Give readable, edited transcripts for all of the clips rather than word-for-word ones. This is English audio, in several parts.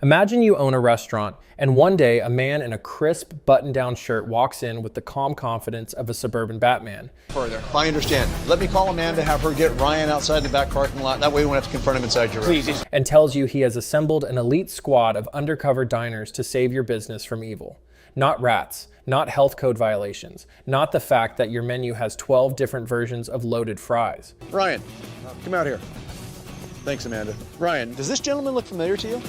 Imagine you own a restaurant, and one day a man in a crisp button-down shirt walks in with the calm confidence of a suburban Batman. Further, I understand. Let me call Amanda, have her get Ryan outside the back parking lot. That way we won't have to confront him inside your room. Please. And tells you he has assembled an elite squad of undercover diners to save your business from evil. Not rats, not health code violations, not the fact that your menu has 12 different versions of loaded fries. Ryan, come out here. Thanks, Amanda. Ryan, does this gentleman look familiar to you?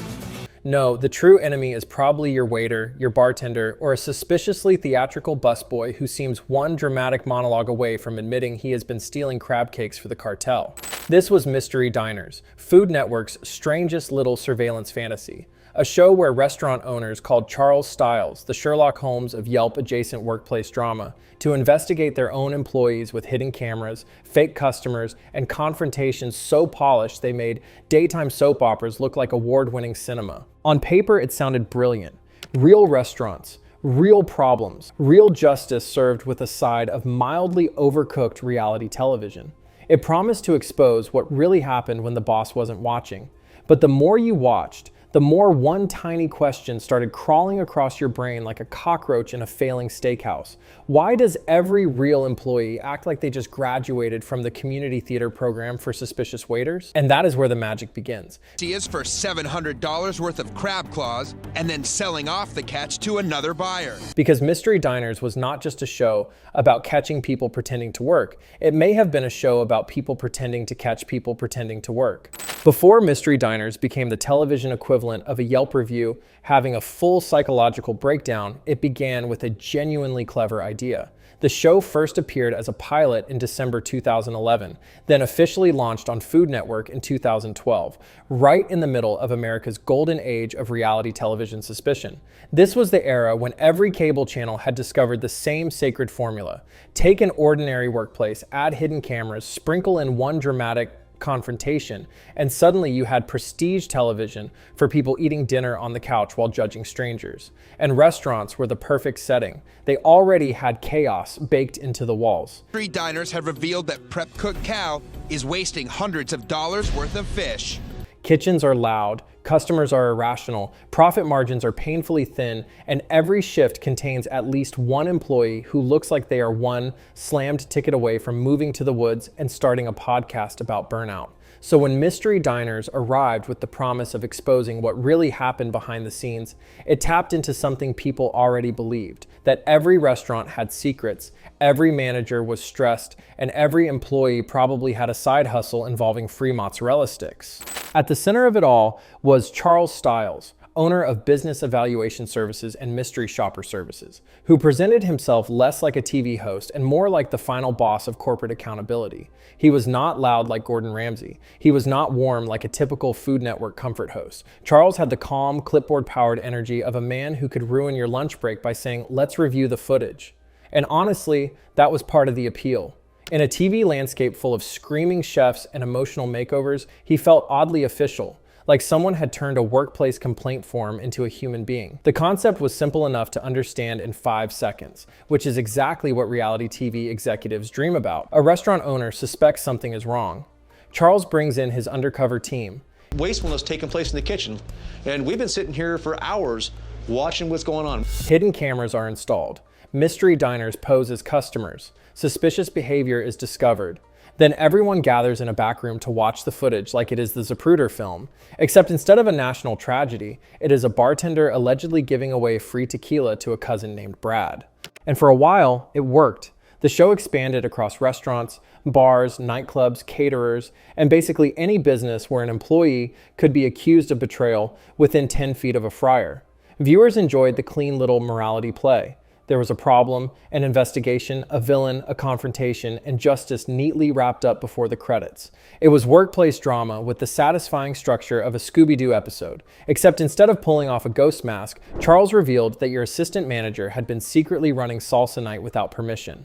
No, the true enemy is probably your waiter, your bartender, or a suspiciously theatrical busboy who seems one dramatic monologue away from admitting he has been stealing crab cakes for the cartel. This was Mystery Diners, Food Network's strangest little surveillance fantasy. A show where restaurant owners called Charles Stiles, the Sherlock Holmes of Yelp-adjacent workplace drama, to investigate their own employees with hidden cameras, fake customers, and confrontations so polished they made daytime soap operas look like award-winning cinema. On paper, it sounded brilliant. Real restaurants, real problems, real justice served with a side of mildly overcooked reality television. It promised to expose what really happened when the boss wasn't watching. But the more you watched, the more one tiny question started crawling across your brain like a cockroach in a failing steakhouse. Why does every real employee act like they just graduated from the community theater program for suspicious waiters? And that is where the magic begins. He is for $700 worth of crab claws and then selling off the catch to another buyer. Because Mystery Diners was not just a show about catching people pretending to work. It may have been a show about people pretending to catch people pretending to work. Before Mystery Diners became the television equivalent of a Yelp review having a full psychological breakdown, it began with a genuinely clever idea. The show first appeared as a pilot in December 2011, then officially launched on Food Network in 2012, right in the middle of America's golden age of reality television suspicion. This was the era when every cable channel had discovered the same sacred formula. Take an ordinary workplace, add hidden cameras, sprinkle in one dramatic confrontation, and suddenly you had prestige television for people eating dinner on the couch while judging strangers. And restaurants were the perfect setting. They already had chaos baked into the walls. Mystery Diners have revealed that Prep Cook Cal is wasting hundreds of dollars worth of fish. Kitchens are loud, customers are irrational, profit margins are painfully thin, and every shift contains at least one employee who looks like they are one slammed ticket away from moving to the woods and starting a podcast about burnout. So when Mystery Diners arrived with the promise of exposing what really happened behind the scenes, it tapped into something people already believed, that every restaurant had secrets, every manager was stressed, and every employee probably had a side hustle involving free mozzarella sticks. At the center of it all was Charles Stiles, owner of Business Evaluation Services and Mystery Shopper Services, who presented himself less like a TV host and more like the final boss of corporate accountability. He was not loud like Gordon Ramsay. He was not warm like a typical Food Network comfort host. Charles had the calm, clipboard-powered energy of a man who could ruin your lunch break by saying, "Let's review the footage." And honestly, that was part of the appeal. In a TV landscape full of screaming chefs and emotional makeovers, he felt oddly official, like someone had turned a workplace complaint form into a human being. The concept was simple enough to understand in 5 seconds, which is exactly what reality TV executives dream about. A restaurant owner suspects something is wrong. Charles brings in his undercover team. Wastefulness taking place in the kitchen, and we've been sitting here for hours watching what's going on. Hidden cameras are installed. Mystery Diners pose as customers. Suspicious behavior is discovered. Then everyone gathers in a back room to watch the footage like it is the Zapruder film, except instead of a national tragedy, it is a bartender allegedly giving away free tequila to a cousin named Brad. And for a while, it worked. The show expanded across restaurants, bars, nightclubs, caterers, and basically any business where an employee could be accused of betrayal within 10 feet of a fryer. Viewers enjoyed the clean little morality play. There was a problem, an investigation, a villain, a confrontation, and justice neatly wrapped up before the credits. It was workplace drama with the satisfying structure of a Scooby-Doo episode, except instead of pulling off a ghost mask, Charles revealed that your assistant manager had been secretly running salsa night without permission.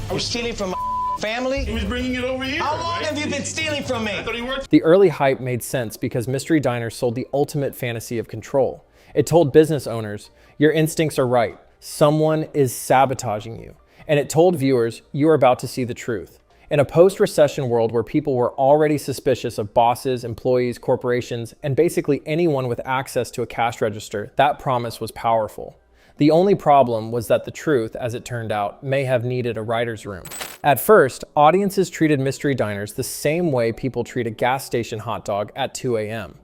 Are you stealing from my family? He was bringing it over here. How long right? have you been stealing from me? I thought he worked. The early hype made sense because Mystery Diners sold the ultimate fantasy of control. It told business owners, your instincts are right. Someone is sabotaging you. And it told viewers, you are about to see the truth. In a post-recession world where people were already suspicious of bosses, employees, corporations, and basically anyone with access to a cash register, that promise was powerful. The only problem was that the truth, as it turned out, may have needed a writer's room. At first, audiences treated mystery diners the same way people treat a gas station hot dog at 2 a.m.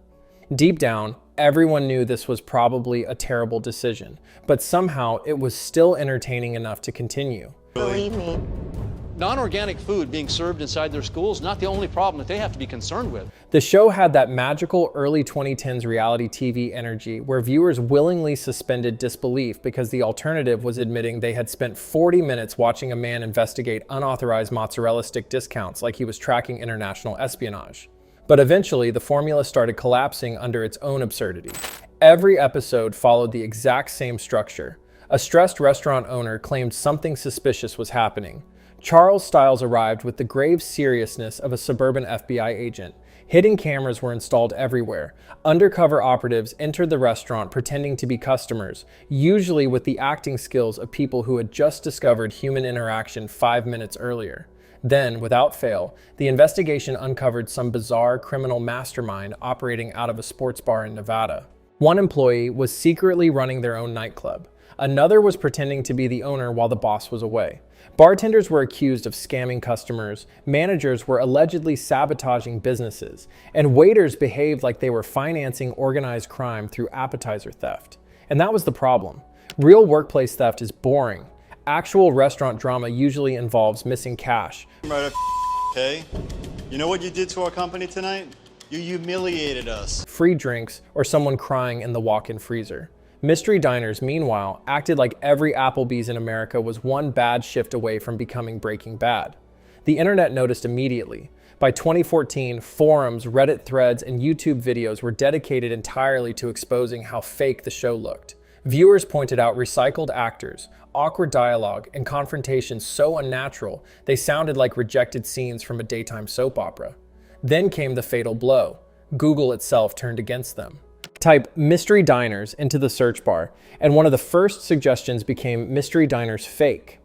Deep down, everyone knew this was probably a terrible decision, but somehow it was still entertaining enough to continue. Believe me. Non-organic food being served inside their schools, not the only problem that they have to be concerned with. The show had that magical early 2010s reality TV energy where viewers willingly suspended disbelief because the alternative was admitting they had spent 40 minutes watching a man investigate unauthorized mozzarella stick discounts like he was tracking international espionage. But eventually, the formula started collapsing under its own absurdity. Every episode followed the exact same structure. A stressed restaurant owner claimed something suspicious was happening. Charles Stiles arrived with the grave seriousness of a suburban FBI agent. Hidden cameras were installed everywhere. Undercover operatives entered the restaurant pretending to be customers, usually with the acting skills of people who had just discovered human interaction 5 minutes earlier. Then, without fail, the investigation uncovered some bizarre criminal mastermind operating out of a sports bar in Nevada. One employee was secretly running their own nightclub. Another was pretending to be the owner while the boss was away. Bartenders were accused of scamming customers, managers were allegedly sabotaging businesses, and waiters behaved like they were financing organized crime through appetizer theft. And that was the problem. Real workplace theft is boring. Actual restaurant drama usually involves missing cash. Right, okay? You know what you did to our company tonight? You humiliated us. Free drinks, or someone crying in the walk-in freezer. Mystery diners, meanwhile, acted like every Applebee's in America was one bad shift away from becoming Breaking Bad. The internet noticed immediately. By 2014, forums, Reddit threads, and YouTube videos were dedicated entirely to exposing how fake the show looked. Viewers pointed out recycled actors, awkward dialogue, and confrontations so unnatural they sounded like rejected scenes from a daytime soap opera. Then came the fatal blow. Google itself turned against them. Type mystery diners into the search bar, and one of the first suggestions became mystery diners fake.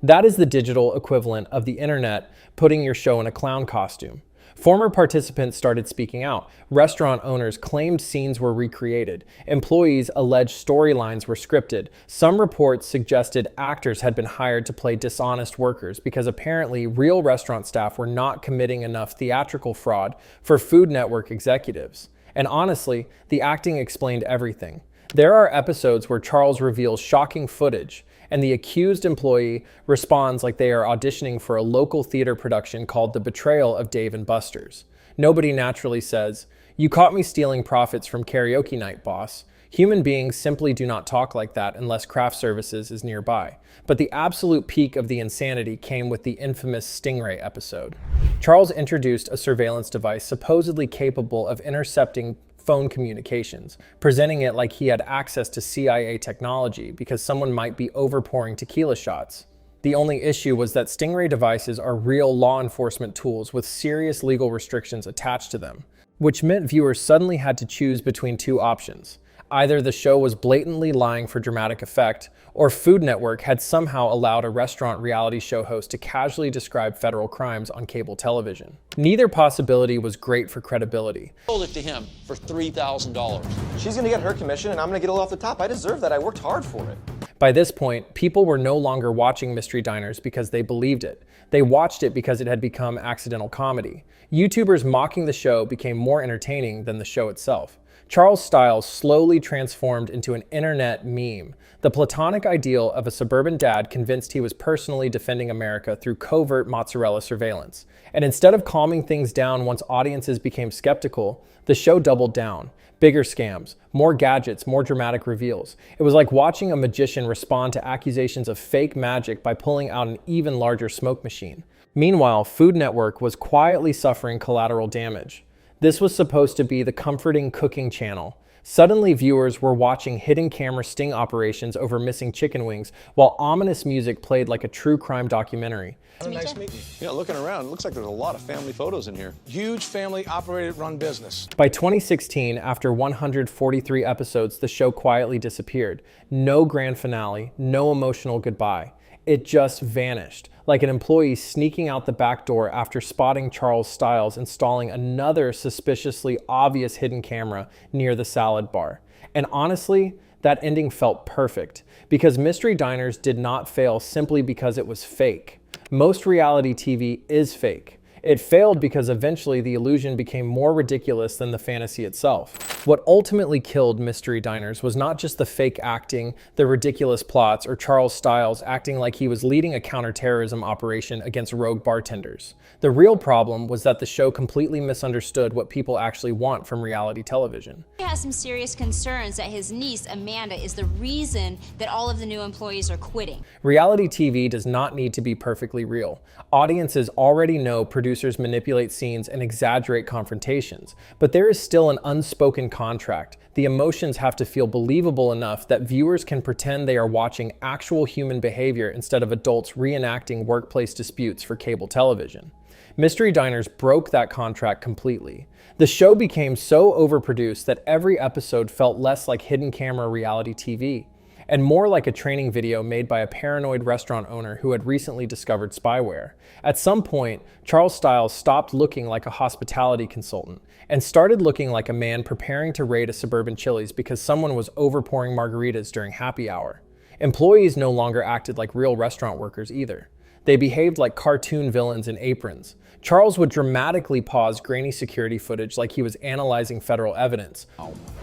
That is the digital equivalent of the internet putting your show in a clown costume. Former participants started speaking out. Restaurant owners claimed scenes were recreated. Employees alleged storylines were scripted. Some reports suggested actors had been hired to play dishonest workers because apparently real restaurant staff were not committing enough theatrical fraud for Food Network executives. And honestly, the acting explained everything. There are episodes where Charles reveals shocking footage, and the accused employee responds like they are auditioning for a local theater production called The Betrayal of Dave and Buster's. Nobody naturally says, "You caught me stealing profits from karaoke night, boss." Human beings simply do not talk like that unless craft services is nearby. But the absolute peak of the insanity came with the infamous Stingray episode. Charles introduced a surveillance device supposedly capable of intercepting phone communications, presenting it like he had access to CIA technology because someone might be overpouring tequila shots. The only issue was that Stingray devices are real law enforcement tools with serious legal restrictions attached to them, which meant viewers suddenly had to choose between two options. Either the show was blatantly lying for dramatic effect, or Food Network had somehow allowed a restaurant reality show host to casually describe federal crimes on cable television. Neither possibility was great for credibility. Sold it to him for $3,000. She's gonna get her commission and I'm gonna get a little off the top. I deserve that. I worked hard for it. By this point, people were no longer watching Mystery Diners because they believed it. They watched it because it had become accidental comedy. YouTubers mocking the show became more entertaining than the show itself. Charles Stiles slowly transformed into an internet meme, the platonic ideal of a suburban dad convinced he was personally defending America through covert mozzarella surveillance. And instead of calming things down once audiences became skeptical, the show doubled down. Bigger scams, more gadgets, more dramatic reveals. It was like watching a magician respond to accusations of fake magic by pulling out an even larger smoke machine. Meanwhile, Food Network was quietly suffering collateral damage. This was supposed to be the comforting cooking channel. Suddenly, viewers were watching hidden camera sting operations over missing chicken wings, while ominous music played like a true crime documentary. Nice meeting you. Yeah, looking around, it looks like there's a lot of family photos in here. Huge family operated run business. By 2016, after 143 episodes, the show quietly disappeared. No grand finale, no emotional goodbye. It just vanished, like an employee sneaking out the back door after spotting Charles Stiles installing another suspiciously obvious hidden camera near the salad bar. And honestly, that ending felt perfect, because Mystery Diners did not fail simply because it was fake. Most reality TV is fake. It failed because eventually the illusion became more ridiculous than the fantasy itself. What ultimately killed Mystery Diners was not just the fake acting, the ridiculous plots, or Charles Stiles acting like he was leading a counterterrorism operation against rogue bartenders. The real problem was that the show completely misunderstood what people actually want from reality television. He has some serious concerns that his niece, Amanda, is the reason that all of the new employees are quitting. Reality TV does not need to be perfectly real. Audiences already know producers manipulate scenes and exaggerate confrontations, but there is still an unspoken contract. The emotions have to feel believable enough that viewers can pretend they are watching actual human behavior instead of adults reenacting workplace disputes for cable television. Mystery Diners broke that contract completely. The show became so overproduced that every episode felt less like hidden camera reality TV, and more like a training video made by a paranoid restaurant owner who had recently discovered spyware. At some point, Charles Stiles stopped looking like a hospitality consultant and started looking like a man preparing to raid a suburban Chili's because someone was overpouring margaritas during happy hour. Employees no longer acted like real restaurant workers either. They behaved like cartoon villains in aprons. Charles would dramatically pause grainy security footage like he was analyzing federal evidence.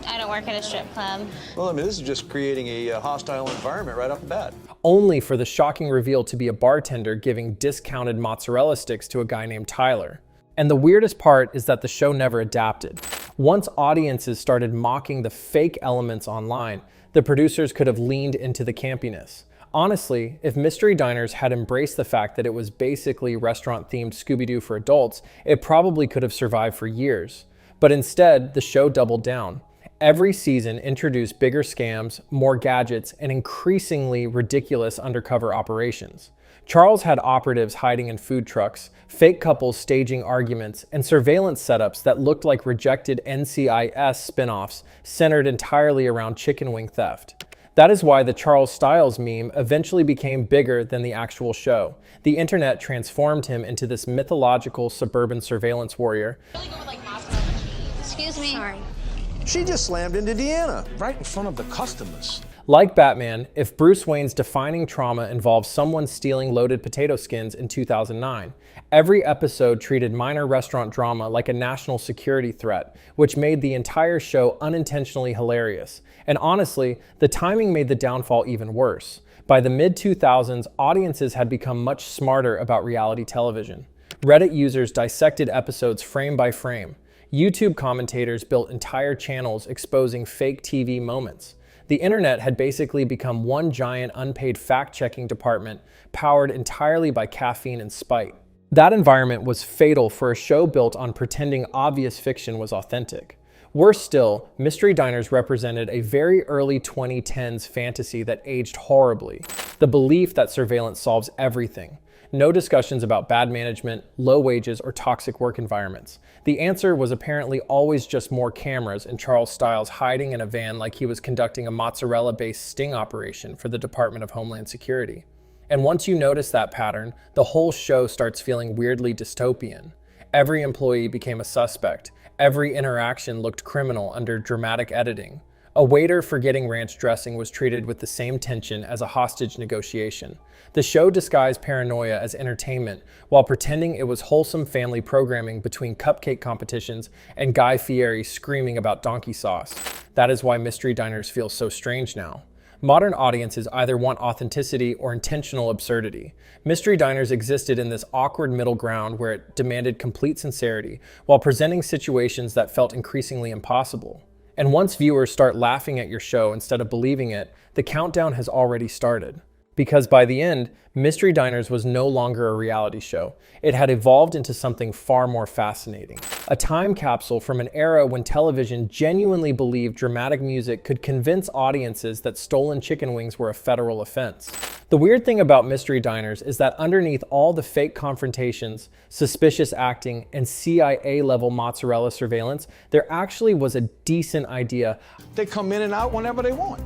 I don't work at a strip club. Well, I mean, this is just creating a hostile environment right off the bat. Only for the shocking reveal to be a bartender giving discounted mozzarella sticks to a guy named Tyler. And the weirdest part is that the show never adapted. Once audiences started mocking the fake elements online, the producers could have leaned into the campiness. Honestly, if Mystery Diners had embraced the fact that it was basically restaurant-themed Scooby-Doo for adults, it probably could have survived for years. But instead, the show doubled down. Every season introduced bigger scams, more gadgets, and increasingly ridiculous undercover operations. Charles had operatives hiding in food trucks, fake couples staging arguments, and surveillance setups that looked like rejected NCIS spin-offs centered entirely around chicken wing theft. That is why the Charles Stiles meme eventually became bigger than the actual show. The internet transformed him into this mythological suburban surveillance warrior. Excuse me. Sorry. She just slammed into Deanna. Right in front of the customers. Like Batman, if Bruce Wayne's defining trauma involved someone stealing loaded potato skins in 2009, every episode treated minor restaurant drama like a national security threat, which made the entire show unintentionally hilarious. And honestly, the timing made the downfall even worse. By the mid-2000s, audiences had become much smarter about reality television. Reddit users dissected episodes frame by frame. YouTube commentators built entire channels exposing fake TV moments. The internet had basically become one giant unpaid fact-checking department powered entirely by caffeine and spite. That environment was fatal for a show built on pretending obvious fiction was authentic. Worse still, Mystery Diners represented a very early 2010s fantasy that aged horribly. The belief that surveillance solves everything. No discussions about bad management, low wages, or toxic work environments. The answer was apparently always just more cameras and Charles Stiles hiding in a van like he was conducting a mozzarella-based sting operation for the Department of Homeland Security. And once you notice that pattern, the whole show starts feeling weirdly dystopian. Every employee became a suspect. Every interaction looked criminal under dramatic editing. A waiter forgetting ranch dressing was treated with the same tension as a hostage negotiation. The show disguised paranoia as entertainment while pretending it was wholesome family programming between cupcake competitions and Guy Fieri screaming about donkey sauce. That is why Mystery Diners feels so strange now. Modern audiences either want authenticity or intentional absurdity. Mystery Diners existed in this awkward middle ground where it demanded complete sincerity while presenting situations that felt increasingly impossible. And once viewers start laughing at your show instead of believing it, the countdown has already started. Because by the end, Mystery Diners was no longer a reality show. It had evolved into something far more fascinating. A time capsule from an era when television genuinely believed dramatic music could convince audiences that stolen chicken wings were a federal offense. The weird thing about Mystery Diners is that underneath all the fake confrontations, suspicious acting, and CIA-level mozzarella surveillance, there actually was a decent idea. They come in and out whenever they want.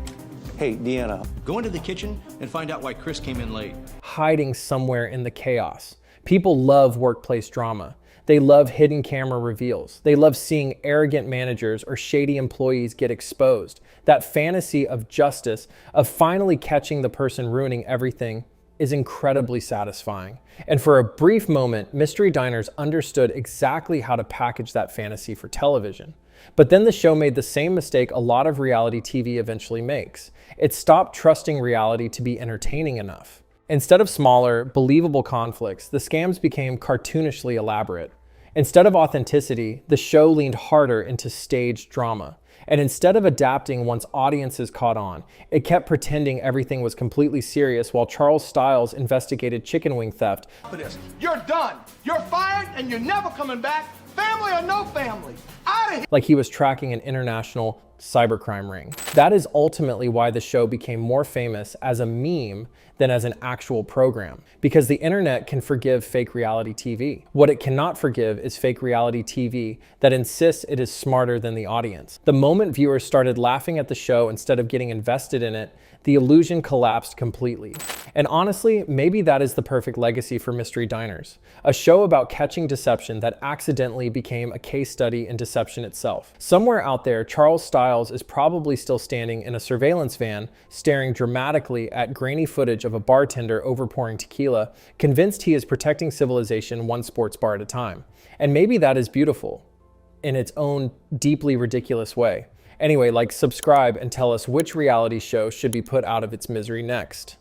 Hey, Deanna. Go into the kitchen and find out why Chris came in late. Hiding somewhere in the chaos. People love workplace drama. They love hidden camera reveals. They love seeing arrogant managers or shady employees get exposed. That fantasy of justice, of finally catching the person ruining everything, is incredibly satisfying. And for a brief moment, Mystery Diners understood exactly how to package that fantasy for television. But then the show made the same mistake a lot of reality TV eventually makes. It stopped trusting reality to be entertaining enough. Instead of smaller, believable conflicts, the scams became cartoonishly elaborate. Instead of authenticity, the show leaned harder into staged drama. And instead of adapting once audiences caught on, it kept pretending everything was completely serious while Charles Stiles investigated chicken wing theft. You're done. You're fired and you're never coming back. Family or no family. Out of here. Like he was tracking an international cybercrime ring. That is ultimately why the show became more famous as a meme than as an actual program, because the internet can forgive fake reality TV. What it cannot forgive is fake reality TV that insists it is smarter than the audience. The moment viewers started laughing at the show instead of getting invested in it, the illusion collapsed completely. And honestly, maybe that is the perfect legacy for Mystery Diners, a show about catching deception that accidentally became a case study in deception itself. Somewhere out there, Charles Stiles is probably still standing in a surveillance van, staring dramatically at grainy footage of a bartender overpouring tequila, convinced he is protecting civilization one sports bar at a time. And maybe that is beautiful in its own deeply ridiculous way. Anyway, subscribe and tell us which reality show should be put out of its misery next.